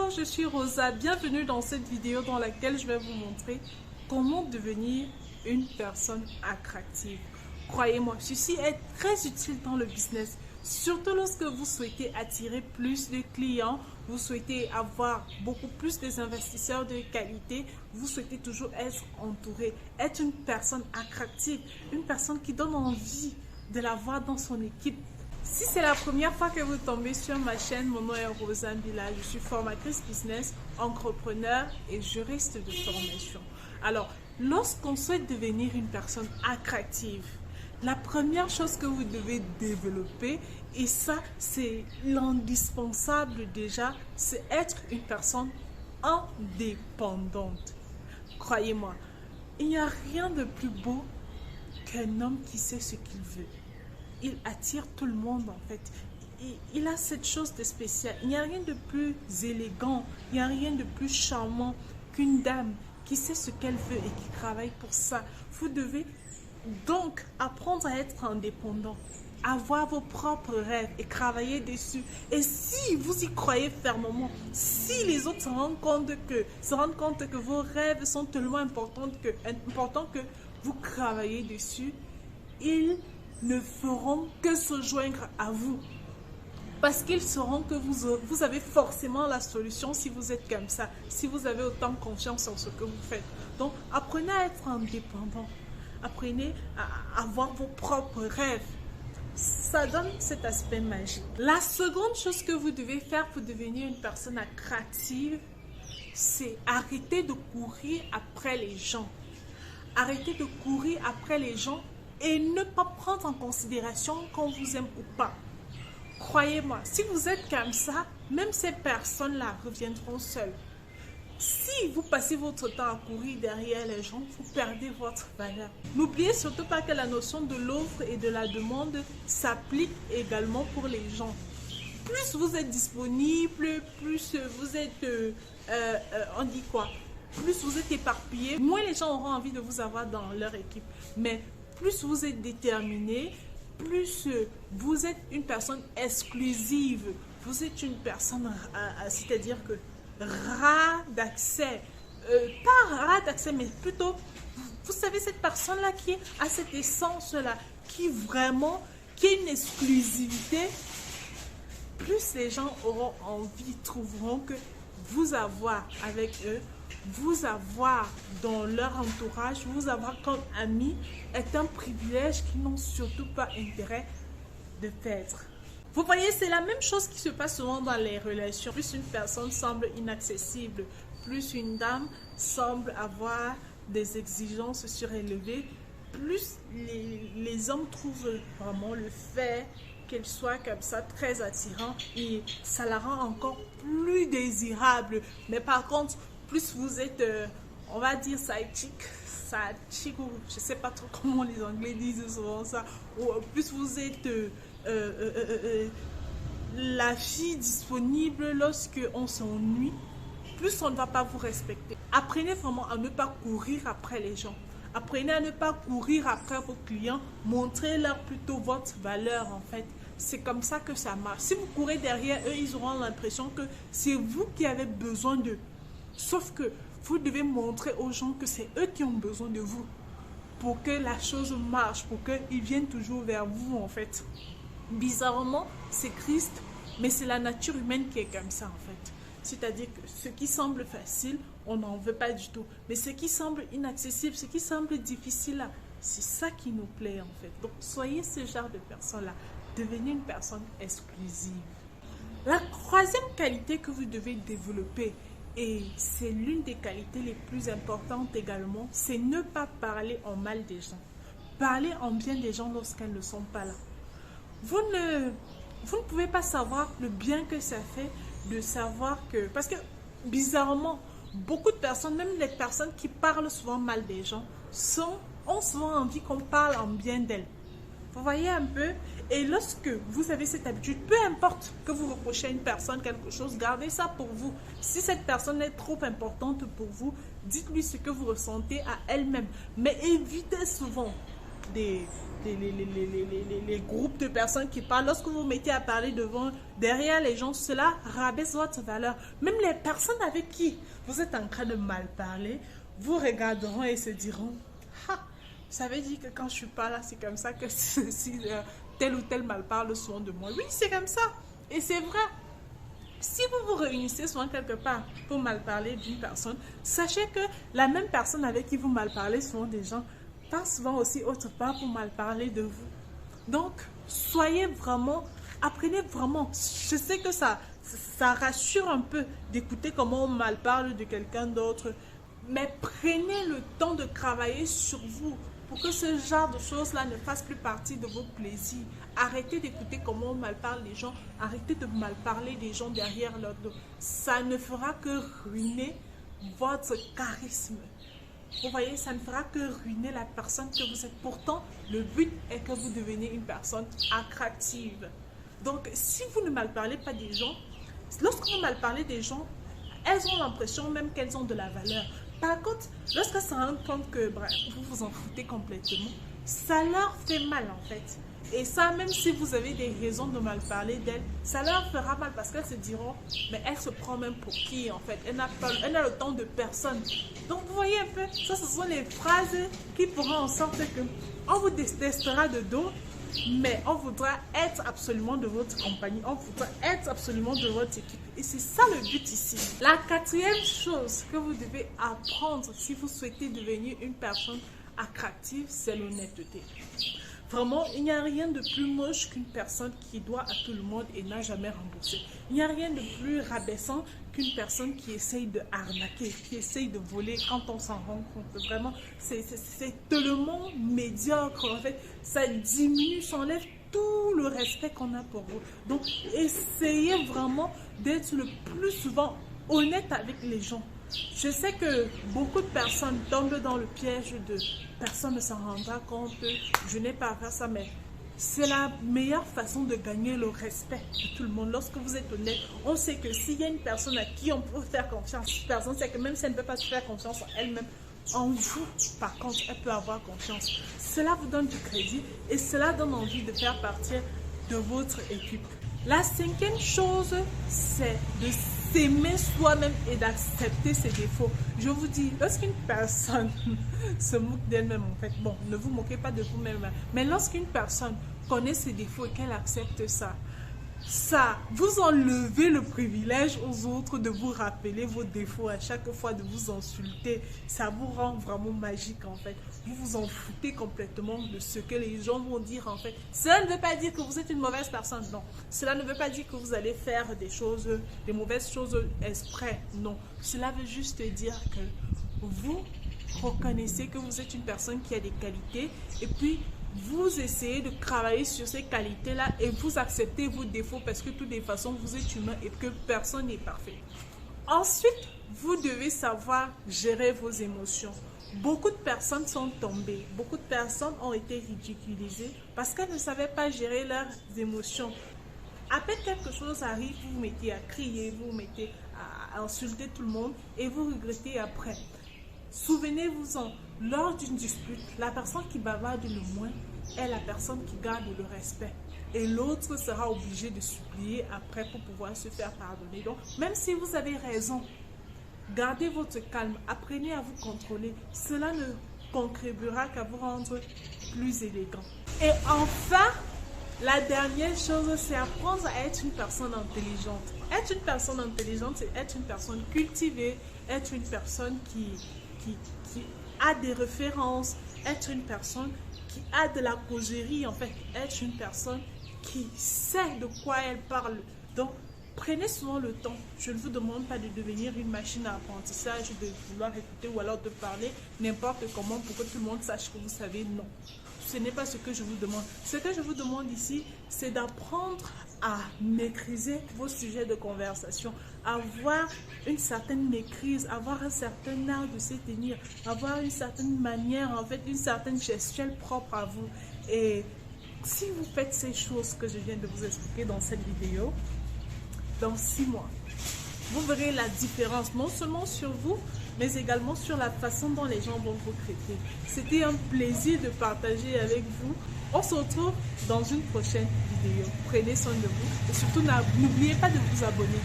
Bonjour, je suis Rosa. Bienvenue dans cette vidéo dans laquelle je vais vous montrer comment devenir une personne attractive. Croyez-moi, ceci est très utile dans le business, surtout lorsque vous souhaitez attirer plus de clients, vous souhaitez avoir beaucoup plus des investisseurs de qualité, vous souhaitez toujours être entouré, être une personne attractive, une personne qui donne envie de la voir dans son équipe. Si c'est la première fois que vous tombez sur ma chaîne, mon nom est Rosa Mbila, je suis formatrice business, entrepreneur et juriste de formation. Alors, lorsqu'on souhaite devenir une personne attractive, la première chose que vous devez développer, et ça c'est l'indispensable déjà, c'est être une personne indépendante. Croyez-moi, il n'y a rien de plus beau qu'un homme qui sait ce qu'il veut. Il attire tout le monde en fait. Il a cette chose de spécial. Il n'y a rien de plus élégant, il n'y a rien de plus charmant qu'une dame qui sait ce qu'elle veut et qui travaille pour ça. Vous devez donc apprendre à être indépendant, avoir vos propres rêves et travailler dessus. Et si vous y croyez fermement, si les autres se rendent compte que vos rêves sont tellement importants que vous travaillez dessus, ils ne feront que se joindre à vous. Parce qu'ils sauront que vous avez forcément la solution si vous êtes comme ça, si vous avez autant confiance en ce que vous faites. Donc, apprenez à être indépendant. Apprenez à avoir vos propres rêves. Ça donne cet aspect magique. La seconde chose que vous devez faire pour devenir une personne attractive, c'est arrêter de courir après les gens. Arrêtez de courir après les gens et ne pas prendre en considération qu'on vous aime ou pas. Croyez-moi, si vous êtes comme ça, même ces personnes-là reviendront seules. Si vous passez votre temps à courir derrière les gens, vous perdez votre valeur. N'oubliez surtout pas que la notion de l'offre et de la demande s'applique également pour les gens. Plus vous êtes disponible, plus vous êtes, on dit quoi? Plus vous êtes éparpillé, moins les gens auront envie de vous avoir dans leur équipe. Mais plus vous êtes déterminé, plus vous êtes une personne exclusive, vous êtes une personne, c'est-à-dire que rare d'accès, pas rare d'accès, mais plutôt, vous savez, cette personne-là qui a cette essence-là, qui a une exclusivité, plus les gens auront envie, trouveront que vous avoir avec eux, vous avoir dans leur entourage, vous avoir comme ami est un privilège qu'ils n'ont surtout pas intérêt de perdre. Vous voyez, c'est la même chose qui se passe souvent dans les relations. Plus une personne semble inaccessible, plus une dame semble avoir des exigences surélevées, plus les hommes trouvent vraiment le fait qu'elle soit comme ça très attirant et ça la rend encore plus désirable. Mais par contre, plus vous êtes, on va dire side chick, ou je sais pas trop comment les Anglais disent souvent ça, ou plus vous êtes la fille disponible lorsque on s'ennuie, plus on ne va pas vous respecter. Apprenez vraiment à ne pas courir après les gens. Apprenez à ne pas courir après vos clients. Montrez-leur plutôt votre valeur en fait. C'est comme ça que ça marche. Si vous courez derrière eux, ils auront l'impression que c'est vous qui avez besoin d'eux. Sauf que vous devez montrer aux gens que c'est eux qui ont besoin de vous pour que la chose marche, pour qu'ils viennent toujours vers vous en fait. Bizarrement, c'est triste, mais c'est la nature humaine qui est comme ça en fait. C'est-à-dire que ce qui semble facile, on n'en veut pas du tout. Mais ce qui semble inaccessible, ce qui semble difficile, c'est ça qui nous plaît en fait. Donc soyez ce genre de personne-là. Devenez une personne exclusive. La troisième qualité que vous devez développer, et c'est l'une des qualités les plus importantes également, c'est ne pas parler en mal des gens. Parler en bien des gens lorsqu'elles ne sont pas là. Vous ne pouvez pas savoir le bien que ça fait de savoir que... Parce que bizarrement, beaucoup de personnes, même les personnes qui parlent souvent mal des gens, ont souvent envie qu'on parle en bien d'elles. Vous voyez un peu? Et lorsque vous avez cette habitude, peu importe que vous reprochez à une personne quelque chose, gardez ça pour vous. Si cette personne est trop importante pour vous, dites-lui ce que vous ressentez à elle-même. Mais évitez souvent des, les groupes de personnes qui parlent, lorsque vous vous mettez à parler derrière les gens, cela rabaisse votre valeur. Même les personnes avec qui vous êtes en train de mal parler, vous regarderont et se diront, ah, ça veut dire que quand je suis pas là, c'est comme ça que si tel ou tel mal parle souvent de moi. Oui, c'est comme ça. Et c'est vrai. Si vous vous réunissez souvent quelque part pour mal parler d'une personne, sachez que la même personne avec qui vous mal parlez souvent des gens passe souvent aussi autre part pour mal parler de vous. Donc, soyez vraiment, apprenez vraiment. Je sais que ça rassure un peu d'écouter comment on mal parle de quelqu'un d'autre, mais prenez le temps de travailler sur vous pour que ce genre de choses-là ne fasse plus partie de vos plaisirs. Arrêtez d'écouter comment on mal parle les gens. Arrêtez de mal parler des gens derrière leur dos. Ça ne fera que ruiner votre charisme. Vous voyez, ça ne fera que ruiner la personne que vous êtes. Pourtant, le but est que vous deveniez une personne attractive. Donc, si vous ne mal parlez pas des gens, lorsque vous mal parlez des gens, elles ont l'impression même qu'elles ont de la valeur. Par contre, lorsque ça rend compte que bref, vous vous en foutez complètement, ça leur fait mal en fait. Et ça, même si vous avez des raisons de mal parler d'elle, ça leur fera mal parce qu'elles se diront, mais elle se prend même pour qui en fait? Elle n'a le temps de personne. Donc vous voyez un peu, ça ce sont les phrases qui feront en sorte que on vous détestera de dos, mais on voudra être absolument de votre compagnie, on voudra être absolument de votre équipe. Et c'est ça le but ici. La quatrième chose que vous devez apprendre si vous souhaitez devenir une personne attractive, c'est l'honnêteté. Vraiment, il n'y a rien de plus moche qu'une personne qui doit à tout le monde et n'a jamais remboursé. Il n'y a rien de plus rabaissant qu'une personne qui essaye de arnaquer, qui essaye de voler quand on s'en rend compte. Vraiment, c'est tellement médiocre. En fait, ça diminue, ça enlève tout le respect qu'on a pour vous. Donc, essayez vraiment d'être le plus souvent honnête avec les gens. Je sais que beaucoup de personnes tombent dans le piège de personne ne s'en rendra compte, je n'ai pas à faire ça, mais c'est la meilleure façon de gagner le respect de tout le monde. Lorsque vous êtes honnête, on sait que s'il y a une personne à qui on peut faire confiance, cette personne sait que même si elle ne peut pas se faire confiance en elle-même, en vous, par contre, elle peut avoir confiance. Cela vous donne du crédit et cela donne envie de faire partie de votre équipe. La cinquième chose, c'est de s'aimer soi-même et d'accepter ses défauts. Je vous dis, lorsqu'une personne se moque d'elle-même, en fait, bon, ne vous moquez pas de vous-même, mais lorsqu'une personne connaît ses défauts et qu'elle accepte ça vous enlevez le privilège aux autres de vous rappeler vos défauts à chaque fois, de vous insulter. Ça vous rend vraiment magique en fait. Vous vous en foutez complètement de ce que les gens vont dire en fait. Cela ne veut pas dire que vous êtes une mauvaise personne, non. Cela ne veut pas dire que vous allez faire des mauvaises choses exprès, non. Cela veut juste dire que vous reconnaissez que vous êtes une personne qui a des qualités et puis vous essayez de travailler sur ces qualités-là et vous acceptez vos défauts parce que de toutes les façons, vous êtes humain et que personne n'est parfait. Ensuite, vous devez savoir gérer vos émotions. Beaucoup de personnes sont tombées, beaucoup de personnes ont été ridiculisées parce qu'elles ne savaient pas gérer leurs émotions. À peine quelque chose arrive, vous vous mettez à crier, vous vous mettez à insulter tout le monde et vous regrettez après. Souvenez-vous-en, lors d'une dispute, la personne qui bavarde le moins est la personne qui garde le respect. Et l'autre sera obligé de supplier après pour pouvoir se faire pardonner. Donc, même si vous avez raison, gardez votre calme, apprenez à vous contrôler. Cela ne contribuera qu'à vous rendre plus élégant. Et enfin, la dernière chose, c'est apprendre à être une personne intelligente. Être une personne intelligente, c'est être une personne cultivée, être une personne qui a des références, être une personne qui a de la causerie, en fait, être une personne qui sait de quoi elle parle. Donc, prenez souvent le temps. Je ne vous demande pas de devenir une machine à apprentissage, de vouloir écouter ou alors de parler n'importe comment pour que tout le monde sache que vous savez. Non, ce n'est pas ce que je vous demande. Ce que je vous demande ici, c'est d'apprendre à maîtriser vos sujets de conversation, avoir une certaine maîtrise, avoir un certain art de se tenir, avoir une certaine manière, en fait, une certaine gestuelle propre à vous. Et si vous faites ces choses que je viens de vous expliquer dans cette vidéo, dans 6 mois, vous verrez la différence, non seulement sur vous, mais également sur la façon dont les gens vont vous traiter. C'était un plaisir de partager avec vous. On se retrouve dans une prochaine vidéo. Prenez soin de vous et surtout n'oubliez pas de vous abonner.